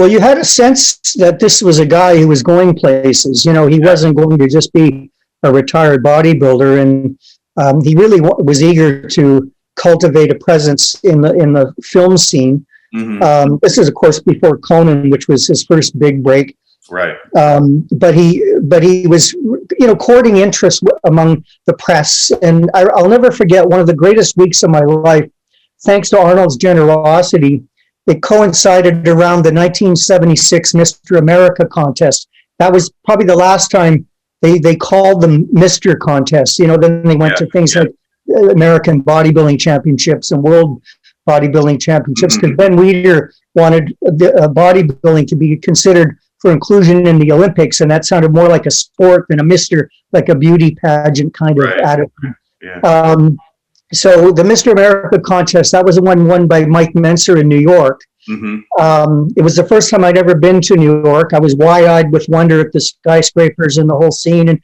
Well, you had a sense that this was a guy who was going places. You know, he wasn't going to just be a retired bodybuilder, and he really was eager to cultivate a presence in the film scene. Mm-hmm. This is, of course, before Conan, which was his first big break. Right. But he was, you know, courting interest among the press, and I'll never forget one of the greatest weeks of my life. Thanks to Arnold's generosity, it coincided around the 1976 Mr. America contest. That was probably the last time they called them Mr. contests. You know, then they went to things like American Bodybuilding Championships and World Bodybuilding Championships, because Ben Weider wanted bodybuilding to be considered for inclusion in the Olympics, and that sounded more like a sport than a Mr., like a beauty pageant kind of attitude. Yeah. So the Mr. America contest, that was the one won by Mike Menser in New York. Mm-hmm. It was the first time I'd ever been to New York. I was wide-eyed with wonder at the skyscrapers and the whole scene. And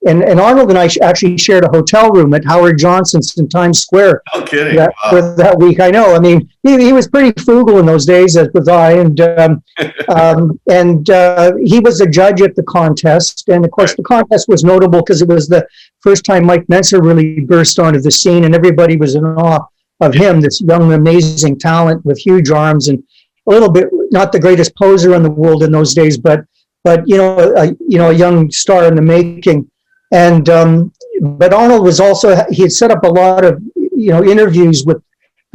and Arnold and I actually shared a hotel room at Howard Johnson's in Times Square. No kidding. For that week. I know. I mean, he was pretty frugal in those days, as was I. And he was a judge at the contest. And of course, the contest was notable because it was the first time Mike Menser really burst onto the scene, and everybody was in awe of him, this young, amazing talent with huge arms and a little bit, not the greatest poser in the world in those days, but you know, a young star in the making. And but Arnold was also, he had set up a lot of, you know, interviews with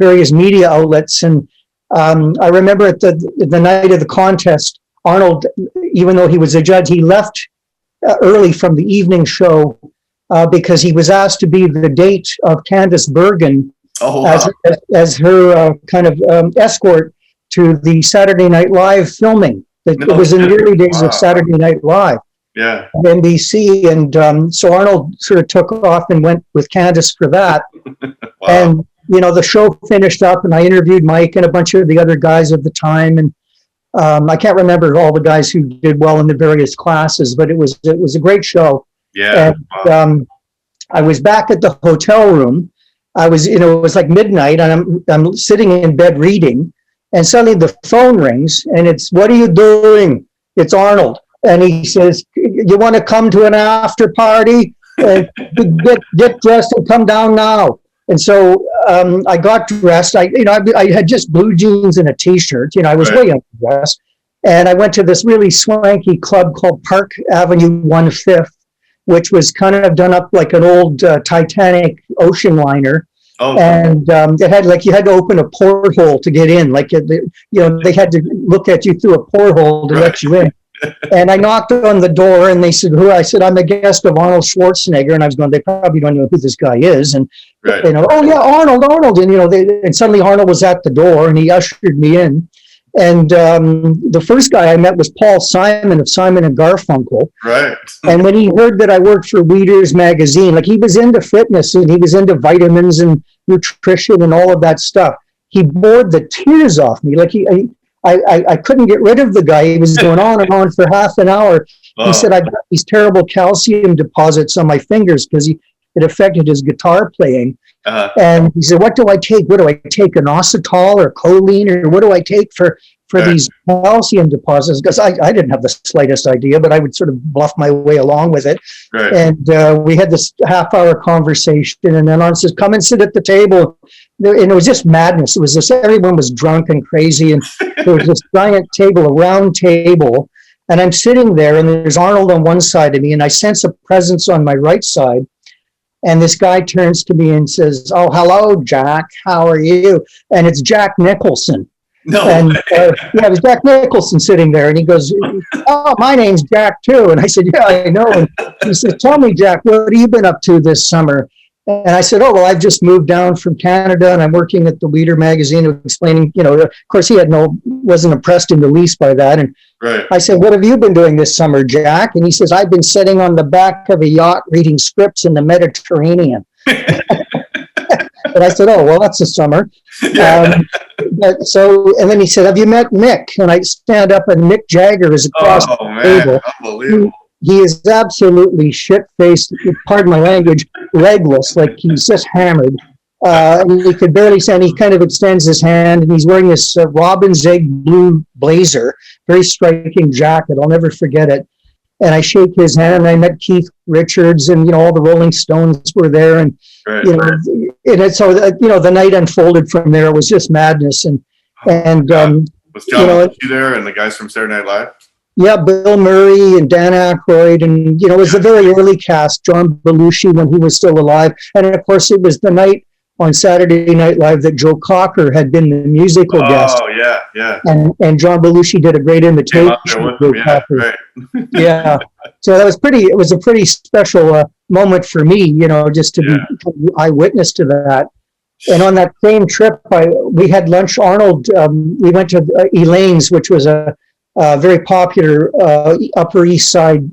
various media outlets. And I remember at the night of the contest, Arnold, even though he was a judge, he left early from the evening show because he was asked to be the date of Candice Bergen as her kind of escort to the Saturday Night Live filming. It was in the early days of Saturday Night Live. Yeah. On NBC, and so Arnold sort of took off and went with Candice for that. And you know, the show finished up, and I interviewed Mike and a bunch of the other guys of the time, and I can't remember all the guys who did well in the various classes, but it was a great show. Yeah. And I was back at the hotel room. I was, you know, it was like midnight, and I'm sitting in bed reading. And suddenly the phone rings, and it's, "What are you doing?" It's Arnold. And he says, "You want to come to an after party? Get dressed and come down now." And so I got dressed. I had just blue jeans and a T-shirt. You know, I was way underdressed. And I went to this really swanky club called Park Avenue 1/5, which was kind of done up like an old Titanic ocean liner. Oh, and it had, like, you had to open a porthole to get in. Like, you know, they had to look at you through a porthole to let you in. And I knocked on the door, and they said, "Who?" I said, "I'm a guest of Arnold Schwarzenegger." And I was going, they probably don't know who this guy is. And you know, "Oh yeah, Arnold." And you know, and suddenly Arnold was at the door, and he ushered me in. And the first guy I met was Paul Simon of Simon and Garfunkel. Right. And when he heard that I worked for Weider's magazine, like, he was into fitness and he was into vitamins and nutrition and all of that stuff, he bored the tears off me. Like, I couldn't get rid of the guy. He was going on and on for half an hour. He said, "I've got these terrible calcium deposits on my fingers," because it affected his guitar playing. And he said, "What do I take? What do I take? Inositol or choline, or what do I take for these calcium deposits?" Because I didn't have the slightest idea, but I would sort of bluff my way along with it. Right. And we had this half-hour conversation, and then Arnold says, "Come and sit at the table." And it was just madness. It was just, everyone was drunk and crazy, and there was this giant table, a round table, and I'm sitting there, and there's Arnold on one side of me, and I sense a presence on my right side. And this guy turns to me and says, "Oh, hello, Jack. How are you?" And it's Jack Nicholson. No. And it was Jack Nicholson sitting there, and he goes, "Oh, my name's Jack too." And I said, "Yeah, I know." And he said, "Tell me, Jack, what have you been up to this summer?" And I said, "Oh, well, I've just moved down from Canada, and I'm working at the Weider magazine," explaining, you know, of course he wasn't impressed in the least by that. And I said, "What have you been doing this summer, Jack?" And he says, "I've been sitting on the back of a yacht reading scripts in the Mediterranean." And I said, "Oh, well, that's a summer." And then he said, "Have you met Mick?" And I stand up, and Mick Jagger is across the table. Unbelievable. He is absolutely shit-faced, pardon my language, legless, like he's just hammered. And he could barely stand. He kind of extends his hand, and he's wearing this robin's egg blue blazer, very striking jacket. I'll never forget it. And I shake his hand, and I met Keith Richards, and all the Rolling Stones were there, and so the night unfolded from there. It was just madness, and was John Belushi there, and the guys from Saturday Night Live? Yeah, Bill Murray and Dan Aykroyd, and it was a very early cast. John Belushi when he was still alive, and of course it was the night on Saturday Night Live that Joe Cocker had been the musical guest. Oh, yeah. And John Belushi did a great imitation of Joe Cocker. Right. Yeah. So it was a pretty special moment for me, just to be eyewitness to that. And on that same trip, we had lunch. Arnold, we went to Elaine's, which was a very popular Upper East Side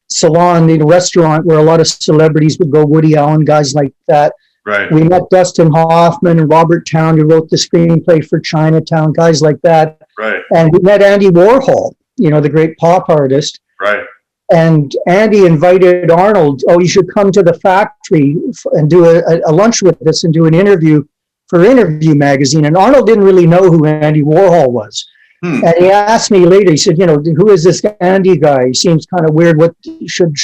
salon, restaurant where a lot of celebrities would go, Woody Allen, guys like that. Right. We met Dustin Hoffman and Robert Towne, who wrote the screenplay for Chinatown, guys like that. Right. And we met Andy Warhol, the great pop artist. Right. And Andy invited Arnold, you should come to the factory and do a lunch with us and do an interview for Interview magazine. And Arnold didn't really know who Andy Warhol was. And he asked me later, he said, who is this Andy guy? He seems kind of weird. What should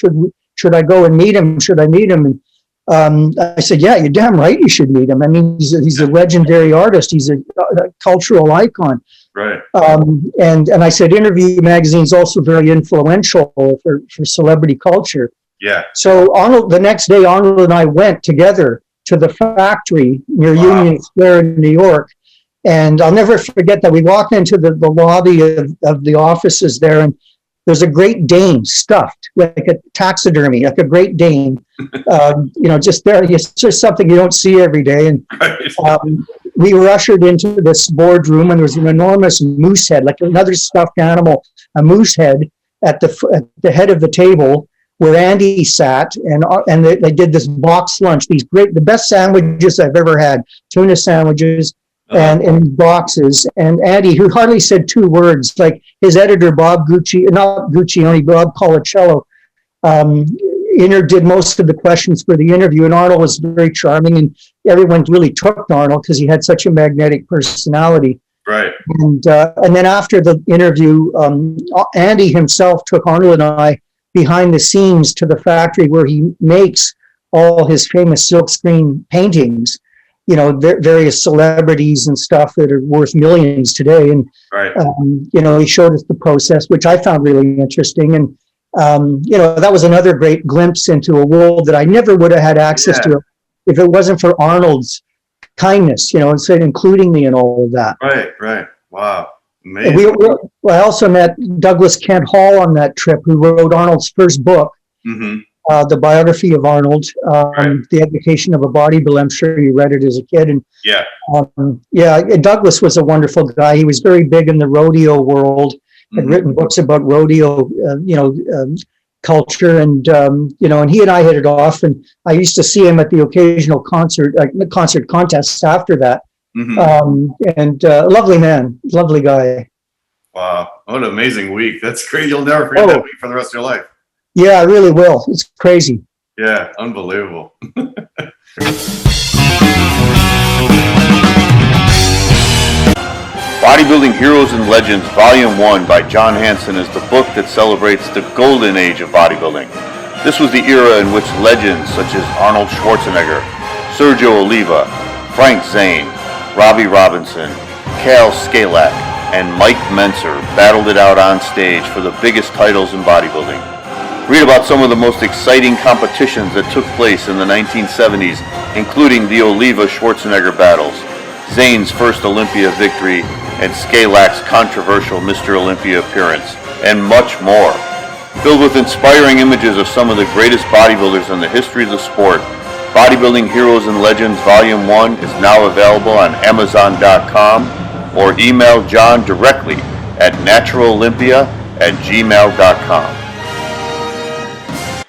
I go and meet him? Should I meet him? And I said, yeah, you're damn right you should meet him. I mean, he's a legendary artist. He's a cultural icon. Right. And I said, Interview magazine is also very influential for celebrity culture. Yeah. So the next day, Arnold and I went together to the factory near Union Square in New York. And I'll never forget that we walked into the lobby of the offices there, and there's a Great Dane stuffed, like a taxidermy, like a Great Dane, just there. It's just something you don't see every day. And we were ushered into this boardroom, and there was an enormous moose head, like another stuffed animal, a moose head at the head of the table where Andy sat, and they did this box lunch, the best sandwiches I've ever had, tuna sandwiches, and in boxes. And Andy, who hardly said two words, like his editor, Bob Colacello, did most of the questions for the interview. And Arnold was very charming, and everyone really took Arnold because he had such a magnetic personality. Right. And then after the interview, Andy himself took Arnold and I behind the scenes to the factory where he makes all his famous silkscreen paintings, various celebrities and stuff that are worth millions today. And, he showed us the process, which I found really interesting. And, that was another great glimpse into a world that I never would have had access to if it wasn't for Arnold's kindness, including me in all of that. Right. Wow. Amazing. I also met Douglas Kent Hall on that trip, who wrote Arnold's first book. Mm-hmm. The biography of Arnold, The Education of a Bodybuilder. I'm sure you read it as a kid. And Douglas was a wonderful guy. He was very big in the rodeo world, had written books about rodeo, culture, and and he and I hit it off. And I used to see him at the occasional concert contests after that. Mm-hmm. Lovely man, lovely guy. Wow, what an amazing week! That's great. You'll never forget that week for the rest of your life. Yeah, I really will. It's crazy. Yeah, unbelievable. Bodybuilding Heroes and Legends Volume 1 by John Hansen is the book that celebrates the golden age of bodybuilding. This was the era in which legends such as Arnold Schwarzenegger, Sergio Oliva, Frank Zane, Robbie Robinson, Cal Skalak, and Mike Menser battled it out on stage for the biggest titles in bodybuilding. Read about some of the most exciting competitions that took place in the 1970s, including the Oliva-Schwarzenegger battles, Zane's first Olympia victory, and Skalak's controversial Mr. Olympia appearance, and much more. Filled with inspiring images of some of the greatest bodybuilders in the history of the sport, Bodybuilding Heroes and Legends Volume 1 is now available on Amazon.com, or email John directly at naturalolympia@gmail.com.